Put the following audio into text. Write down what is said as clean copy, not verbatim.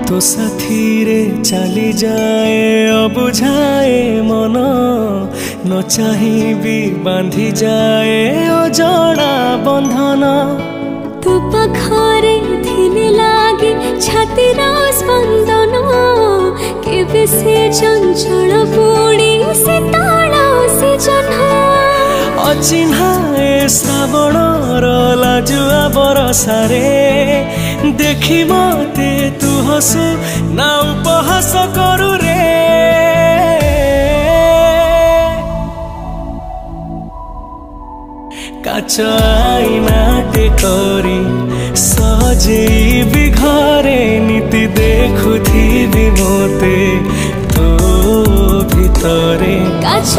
तो साथी रे चली जाए अबुझाए मन न चाही भी बांधी जाए अजड़ा बंधन। तू पाखरे थिले लागे छातीर स्पंदन केबे से चंचल पुणी से ताड़ा से जन्हा अचिन्हाए श्रावणर लाजुआ बरसारे देखी मते तू हसु ना उपहास करू रे। काच आईनाटे करी सजेबी घरे नीति देखुथिबी मोते तो भितरे काच